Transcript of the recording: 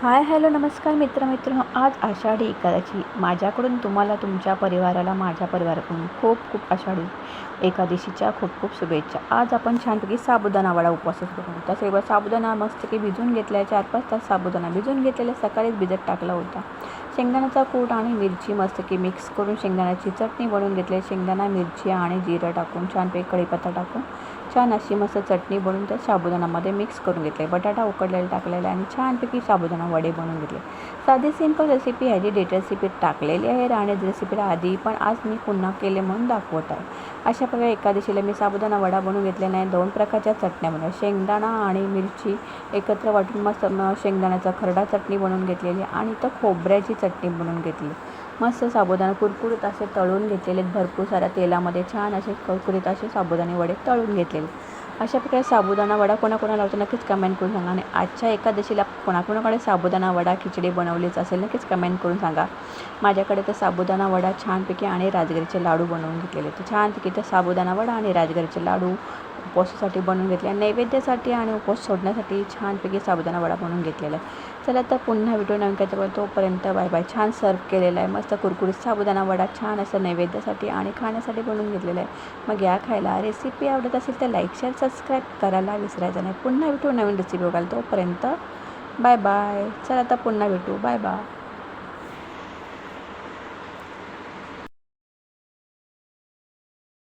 Hi hello नमस्कार मित्र आज आषाढी एकादशी माझ्याकडून तुम्हाला तुमच्या परिवाराला माझ्या परिवाराकडून खूप खूप आषाढी एकादशीच्या खूप खूप शुभेच्छा। आज आपण छानपैकी साबुदाणा वडा उपवास करू। तसे साबुदाणा मस्तपैकी भिजून घेतल्या 4-5 तास साबुदाणा भिजून घेतलेला सकाळीच भिजत टाकला होता। शेंगदाण्याचा कूट आणि मिरची मस्तपैकी मिक्स करून शेंगदाण्याची चटणी बनवून घेतली। शेंगदाणा मिरची आणि जिरं टाकून छानपैकी कढीपत्ता टाकून छान अशी मस्त चटणी बनवून त्या साबुदाण्यामध्ये मिक्स करून घेतले। बटाटा उकडलेला टाकलेला आणि छानपैकी साबुदाणा वडे बनवून घेतले। साधी सिंपल रेसिपी आहे, जी डेट रेसिपी टाकलेली आहे आणि रेसिपीला आधी पण आज मी पुन्हा केले म्हणून दाखवत आहे। अशा प्रकारे एकादशीला मी साबुदाणा वडा बनवून घेतलेला आहे। 2 प्रकारच्या चटण्या बनवल्या, शेंगदाणा आणि मिरची एकत्र वाटून मस्त शेंगदाण्याचा खरडा चटणी बनवून घेतलेली आणि तर खोबऱ्याची चटणी बनवून घेतली। मस्त साबुदाणा कुरकुरीत असे तळून घेतलेले, भरपूर साऱ्या तेलामध्ये छान असे कुरकुरीत असे साबुदाणे वडे तळून घेतलेले। अशा प्रकारे साबुदाणा वडा कोणाकोणाला होतं नक्कीच कमेंट करून सांगा। आणि आजच्या एकादशीला कोणाकोणाकडे साबुदाणा वडा खिचडी बनवलीच असेल नक्कीच कमेंट करून सांगा। माझ्याकडे तर साबुदाणा वडा छानपैकी आणि राजगिरीचे लाडू बनवून घेतलेले। तर छानपैकी तर साबुदाणा वडा आणि राजगिरीचे लाडू उपवासासाठी बनवून घेतले, नैवेद्यासाठी आणि उपवास सोडण्यासाठी छानपैकी साबुदाणा वडा बनवून घेतलेला आहे। चला तर पुन्हा व्हिडिओ नवीन काय तर तोपर्यंत बाय बाय। छान सर्व केलेला आहे, मस्त कुरकुरीत साबुदाणा वडा छान असं नैवेद्यासाठी आणि खाण्यासाठी बनवून घेतलेला आहे। मग या खायला रेसिपी आवडत असेल तर लाईक शेअर सबस्क्राईब करायला विसरायचं नाही। पुन्हा भेटू नवीन रेसिपी बघायला, तोपर्यंत बाय बाय। चला तर पुन्हा भेटू, बाय बाय।